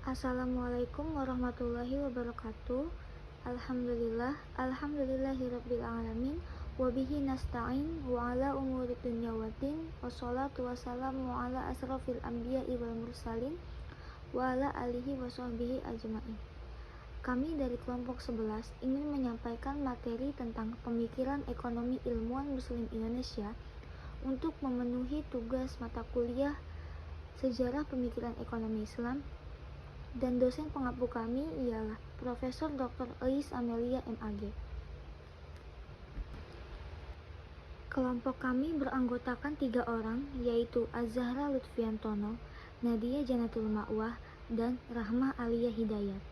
Assalamualaikum warahmatullahi wabarakatuh. Alhamdulillahirabbil alamin. Wabihi nasta'in wa ala umuri dunya waddin. Wassalatu wassalamu ala asrofil anbiya'i wal mursalin wa ala alihi wa sahbihi ajma'in. Kami dari kelompok 11 ingin menyampaikan materi tentang pemikiran ekonomi ilmuwan muslim Indonesia untuk memenuhi tugas mata kuliah Sejarah Pemikiran Ekonomi Islam, dan dosen pengampu kami ialah Profesor Dr. Eis Amelia MAG. Kelompok kami beranggotakan 3 orang, yaitu Az-Zahra Lutfiantono, Nadia Janatul Ma'wah, dan Rahmah Aliyah Hidayat.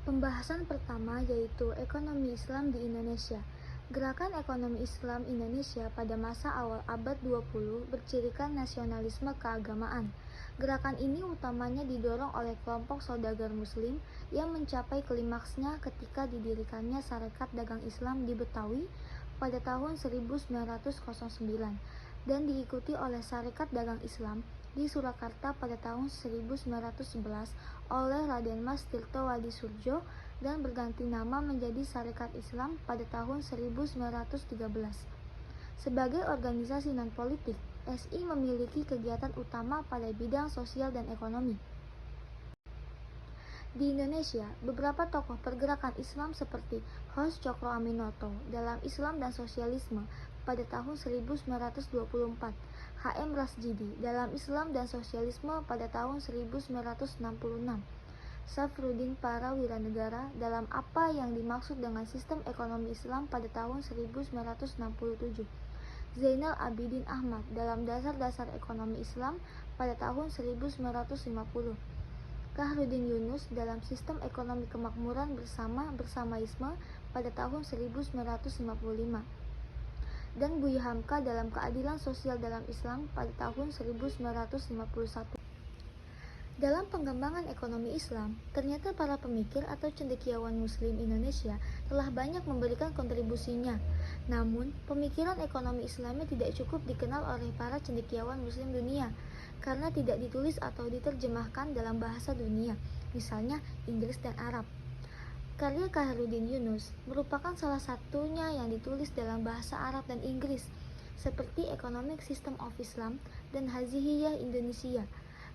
Pembahasan pertama yaitu ekonomi Islam di Indonesia. Gerakan ekonomi Islam Indonesia pada masa awal abad 20 bercirikan nasionalisme keagamaan. Gerakan ini utamanya didorong oleh kelompok saudagar muslim yang mencapai klimaksnya ketika didirikannya Sarekat Dagang Islam di Betawi pada tahun 1909 dan diikuti oleh Sarekat Dagang Islam di Surakarta pada tahun 1911 oleh Raden Mas Tirtowadi Surjo dan berganti nama menjadi Sarekat Islam pada tahun 1913. Sebagai organisasi non-politik, SI memiliki kegiatan utama pada bidang sosial dan ekonomi. Di Indonesia, beberapa tokoh pergerakan Islam seperti Hos Cokro Aminoto dalam Islam dan Sosialisme pada tahun 1924, HM Rasjidi dalam Islam dan Sosialisme pada tahun 1966, Safruddin Parawiranegara dalam apa yang dimaksud dengan sistem ekonomi Islam pada tahun 1967, Zainal Abidin Ahmad dalam dasar-dasar ekonomi Islam pada tahun 1950, Khairuddin Yunus dalam sistem ekonomi kemakmuran bersamaisme pada tahun 1955, dan Buya Hamka dalam keadilan sosial dalam Islam pada tahun 1951. Dalam pengembangan ekonomi Islam, ternyata para pemikir atau cendekiawan Muslim Indonesia telah banyak memberikan kontribusinya. Namun, pemikiran ekonomi Islamnya tidak cukup dikenal oleh para cendekiawan Muslim dunia karena tidak ditulis atau diterjemahkan dalam bahasa dunia, misalnya Inggris dan Arab. Karya Khairuddin Yunus merupakan salah satunya yang ditulis dalam bahasa Arab dan Inggris, seperti Economic System of Islam dan Hazihiyah Indonesia.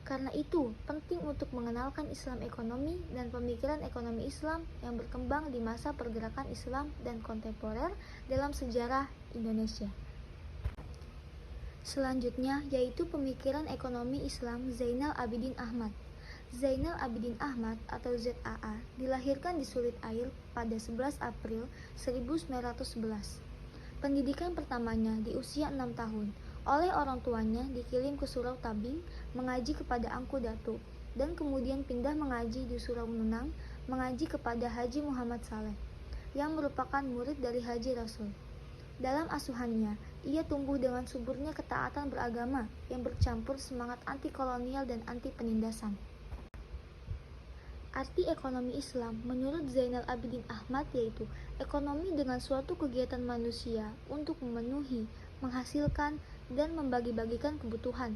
Karena itu, penting untuk mengenalkan Islam ekonomi dan pemikiran ekonomi Islam yang berkembang di masa pergerakan Islam dan kontemporer dalam sejarah Indonesia. Selanjutnya yaitu pemikiran ekonomi Islam Zainal Abidin Ahmad. Zainal Abidin Ahmad atau ZAA dilahirkan di Sulit Air pada 11 April 1911. Pendidikan pertamanya di usia 6 tahun oleh orang tuanya dikirim ke Surau Tabing mengaji kepada Angku Datu dan kemudian pindah mengaji di Surau Nunang mengaji kepada Haji Muhammad Saleh yang merupakan murid dari Haji Rasul. Dalam asuhannya, ia tumbuh dengan suburnya ketaatan beragama yang bercampur semangat anti kolonial dan anti penindasan. Arti ekonomi Islam menurut Zainal Abidin Ahmad yaitu ekonomi dengan suatu kegiatan manusia untuk memenuhi, menghasilkan, dan membagi-bagikan kebutuhan.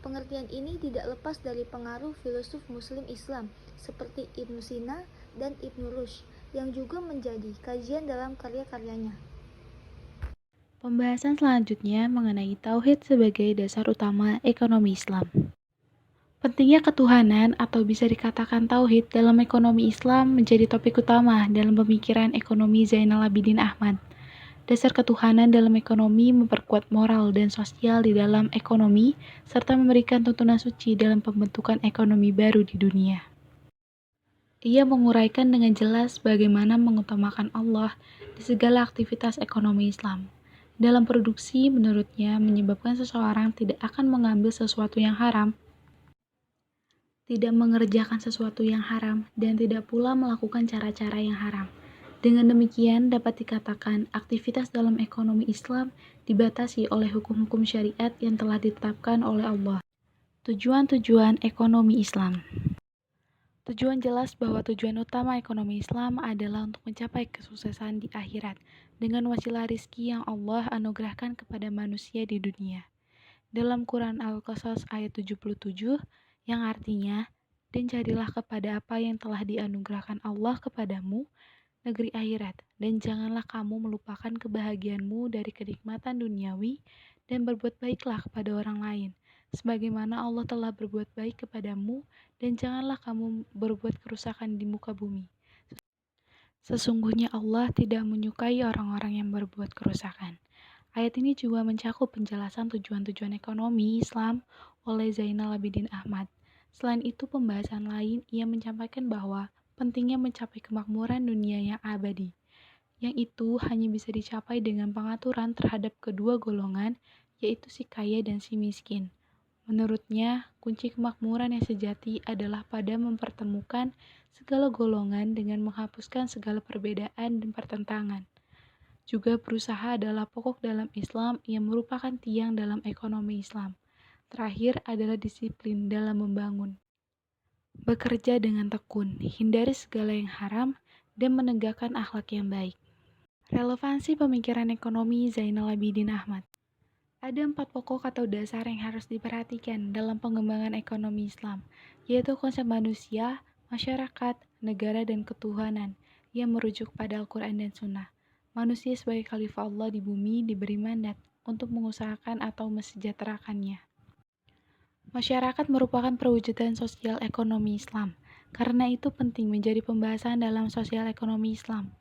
Pengertian ini tidak lepas dari pengaruh filosof Muslim Islam seperti Ibnu Sina dan Ibnu Rushd yang juga menjadi kajian dalam karya-karyanya. Pembahasan selanjutnya mengenai tauhid sebagai dasar utama ekonomi Islam. Pentingnya ketuhanan atau bisa dikatakan tauhid dalam ekonomi Islam menjadi topik utama dalam pemikiran ekonomi Zainal Abidin Ahmad. Dasar ketuhanan dalam ekonomi memperkuat moral dan sosial di dalam ekonomi serta memberikan tuntunan suci dalam pembentukan ekonomi baru di dunia. Ia menguraikan dengan jelas bagaimana mengutamakan Allah di segala aktivitas ekonomi Islam. Dalam produksi, menurutnya, menyebabkan seseorang tidak akan mengambil sesuatu yang haram, tidak mengerjakan sesuatu yang haram, dan tidak pula melakukan cara-cara yang haram. Dengan demikian, dapat dikatakan aktivitas dalam ekonomi Islam dibatasi oleh hukum-hukum syariat yang telah ditetapkan oleh Allah. Tujuan-tujuan ekonomi Islam. Tujuan jelas bahwa tujuan utama ekonomi Islam adalah untuk mencapai kesuksesan di akhirat dengan wasilah rizki yang Allah anugerahkan kepada manusia di dunia. Dalam Quran Al-Qasas ayat 77, yang artinya, dan carilah kepada apa yang telah dianugerahkan Allah kepadamu, negeri akhirat, dan janganlah kamu melupakan kebahagiaanmu dari kenikmatan duniawi, dan berbuat baiklah kepada orang lain, sebagaimana Allah telah berbuat baik kepadamu, dan janganlah kamu berbuat kerusakan di muka bumi. Sesungguhnya Allah tidak menyukai orang-orang yang berbuat kerusakan. Ayat ini juga mencakup penjelasan tujuan-tujuan ekonomi Islam oleh Zainal Abidin Ahmad. Selain itu, pembahasan lain ia menyampaikan bahwa pentingnya mencapai kemakmuran dunia yang abadi, yang itu hanya bisa dicapai dengan pengaturan terhadap kedua golongan, yaitu si kaya dan si miskin. Menurutnya, kunci kemakmuran yang sejati adalah pada mempertemukan segala golongan dengan menghapuskan segala perbedaan dan pertentangan. Juga berusaha adalah pokok dalam Islam yang merupakan tiang dalam ekonomi Islam. Terakhir adalah disiplin dalam membangun. Bekerja dengan tekun, hindari segala yang haram, dan menegakkan akhlak yang baik. Relevansi pemikiran ekonomi Zainal Abidin Ahmad. Ada 4 pokok atau dasar yang harus diperhatikan dalam pengembangan ekonomi Islam, yaitu konsep manusia, masyarakat, negara, dan ketuhanan, yang merujuk pada Al-Quran dan Sunnah. Manusia sebagai khalifah Allah di bumi diberi mandat untuk mengusahakan atau mesejahterakannya. Masyarakat merupakan perwujudan sosial ekonomi Islam, karena itu penting menjadi pembahasan dalam sosial ekonomi Islam.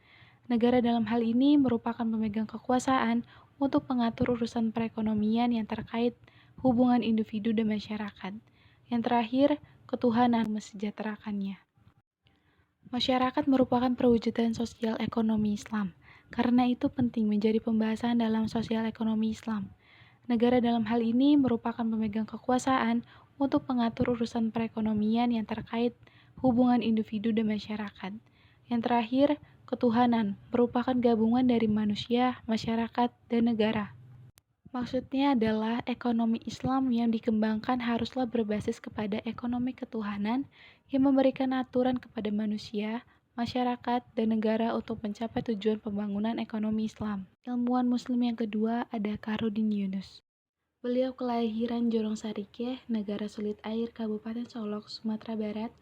Negara dalam hal ini merupakan pemegang kekuasaan untuk mengatur urusan perekonomian yang terkait hubungan individu dan masyarakat. Yang terakhir, ketuhanan mesejahterakannya. Masyarakat merupakan perwujudan sosial ekonomi Islam, karena itu penting menjadi pembahasan dalam sosial ekonomi Islam. Negara dalam hal ini merupakan pemegang kekuasaan untuk mengatur urusan perekonomian yang terkait hubungan individu dan masyarakat. Yang terakhir, ketuhanan merupakan gabungan dari manusia, masyarakat, dan negara. Maksudnya adalah ekonomi Islam yang dikembangkan haruslah berbasis kepada ekonomi ketuhanan yang memberikan aturan kepada manusia, masyarakat, dan negara untuk mencapai tujuan pembangunan ekonomi Islam. Ilmuwan Muslim yang kedua ada Kaharudin Yunus. Beliau kelahiran Jorong Sarike, Negara Sulit Air, Kabupaten Solok, Sumatera Barat,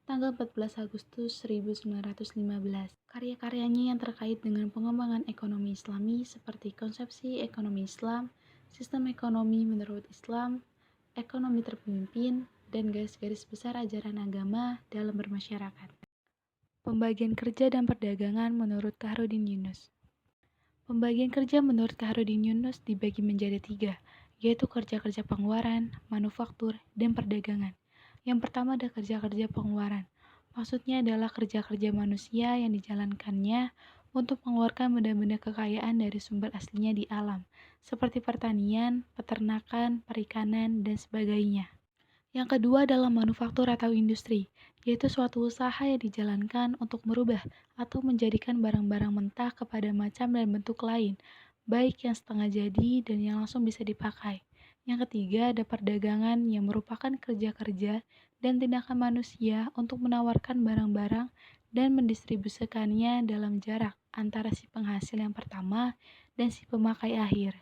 tanggal 14 Agustus 1915. Karya-karyanya yang terkait dengan pengembangan ekonomi Islami seperti konsepsi ekonomi Islam, sistem ekonomi menurut Islam, ekonomi terpimpin, dan garis-garis besar ajaran agama dalam bermasyarakat. Pembagian kerja dan perdagangan menurut Kaharudin Yunus. Pembagian kerja menurut Kaharudin Yunus dibagi menjadi 3, yaitu kerja-kerja pengeluaran, manufaktur, dan perdagangan. Yang pertama ada kerja-kerja pengeluaran. Maksudnya adalah kerja-kerja manusia yang dijalankannya untuk mengeluarkan benda-benda kekayaan dari sumber aslinya di alam, seperti pertanian, peternakan, perikanan, dan sebagainya. Yang kedua adalah manufaktur atau industri, yaitu suatu usaha yang dijalankan untuk merubah atau menjadikan barang-barang mentah kepada macam dan bentuk lain, baik yang setengah jadi dan yang langsung bisa dipakai. Yang ketiga ada perdagangan yang merupakan kerja-kerja dan tindakan manusia untuk menawarkan barang-barang dan mendistribusikannya dalam jarak antara si penghasil yang pertama dan si pemakai akhir.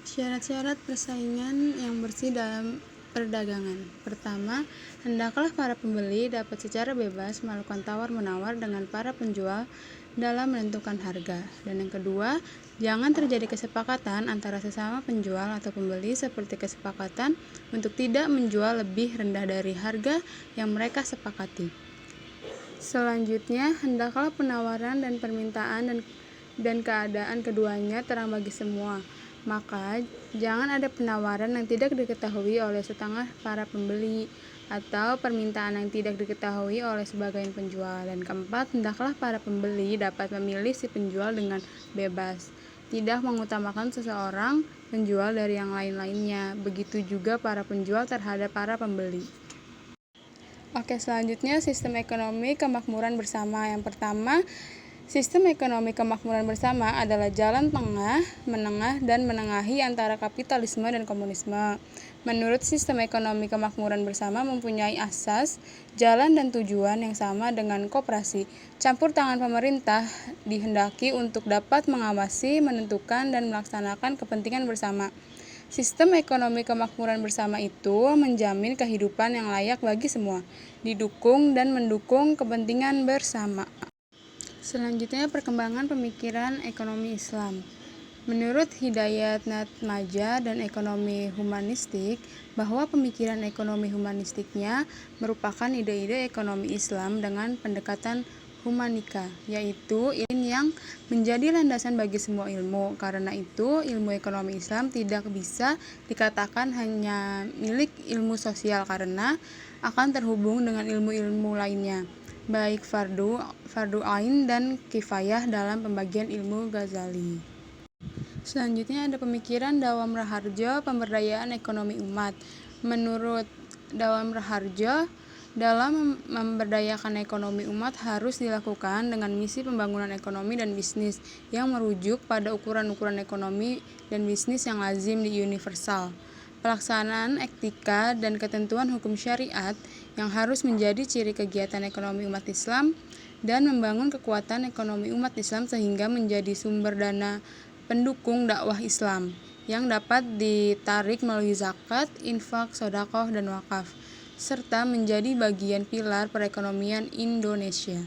Syarat-syarat persaingan yang bersih dalam perdagangan. Pertama, hendaklah para pembeli dapat secara bebas melakukan tawar-menawar dengan para penjual dalam menentukan harga. Dan yang kedua, jangan terjadi kesepakatan antara sesama penjual atau pembeli seperti kesepakatan untuk tidak menjual lebih rendah dari harga yang mereka sepakati. Selanjutnya, hendaklah penawaran dan permintaan dan keadaan keduanya terang bagi semua. Maka, jangan ada penawaran yang tidak diketahui oleh setengah para pembeli atau permintaan yang tidak diketahui oleh sebagian penjual. Dan keempat, hendaklah para pembeli dapat memilih si penjual dengan bebas, tidak mengutamakan seseorang penjual dari yang lain-lainnya. Begitu juga para penjual terhadap para pembeli. Oke, selanjutnya sistem ekonomi kemakmuran bersama. Yang pertama, sistem ekonomi kemakmuran bersama adalah jalan tengah, menengah, dan menengahi antara kapitalisme dan komunisme. Menurut sistem ekonomi kemakmuran bersama mempunyai asas, jalan, dan tujuan yang sama dengan koperasi. Campur tangan pemerintah dihendaki untuk dapat mengawasi, menentukan, dan melaksanakan kepentingan bersama. Sistem ekonomi kemakmuran bersama itu menjamin kehidupan yang layak bagi semua, didukung dan mendukung kepentingan bersama. Selanjutnya, perkembangan pemikiran ekonomi Islam. Menurut Hidayat Natmaja dan ekonomi humanistik, bahwa pemikiran ekonomi humanistiknya merupakan ide-ide ekonomi Islam dengan pendekatan humanika, yaitu ilmu yang menjadi landasan bagi semua ilmu. Karena itu, ilmu ekonomi Islam tidak bisa dikatakan hanya milik ilmu sosial karena akan terhubung dengan ilmu-ilmu lainnya, baik fardu ain dan kifayah dalam pembagian ilmu Ghazali. Selanjutnya ada pemikiran Dawam Raharjo, pemberdayaan ekonomi umat. Menurut Dawam Raharjo, dalam memberdayakan ekonomi umat harus dilakukan dengan misi pembangunan ekonomi dan bisnis yang merujuk pada ukuran-ukuran ekonomi dan bisnis yang lazim di universal. Pelaksanaan etika dan ketentuan hukum syariat yang harus menjadi ciri kegiatan ekonomi umat Islam dan membangun kekuatan ekonomi umat Islam sehingga menjadi sumber dana pendukung dakwah Islam yang dapat ditarik melalui zakat, infak, sedekah, dan wakaf, serta menjadi bagian pilar perekonomian Indonesia.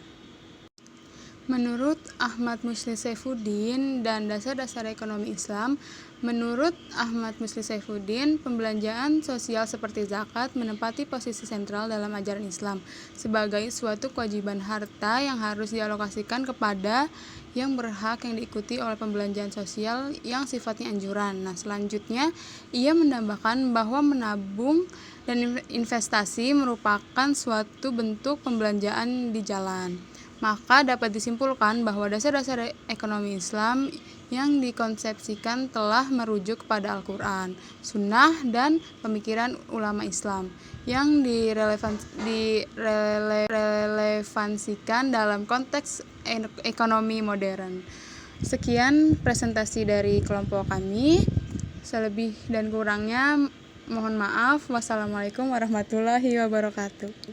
Menurut Ahmad Musli Saifuddin dan dasar-dasar ekonomi Islam, menurut Ahmad Musli Saifuddin, pembelanjaan sosial seperti zakat menempati posisi sentral dalam ajaran Islam sebagai suatu kewajiban harta yang harus dialokasikan kepada yang berhak yang diikuti oleh pembelanjaan sosial yang sifatnya anjuran. Nah, selanjutnya ia menambahkan bahwa menabung dan investasi merupakan suatu bentuk pembelanjaan di jalan. Maka dapat disimpulkan bahwa dasar-dasar ekonomi Islam yang dikonsepsikan telah merujuk kepada Al-Quran, Sunnah, dan pemikiran ulama Islam yang direlevansikan dalam konteks ekonomi modern. Sekian presentasi dari kelompok kami. Selebih dan kurangnya mohon maaf. Wassalamualaikum warahmatullahi wabarakatuh.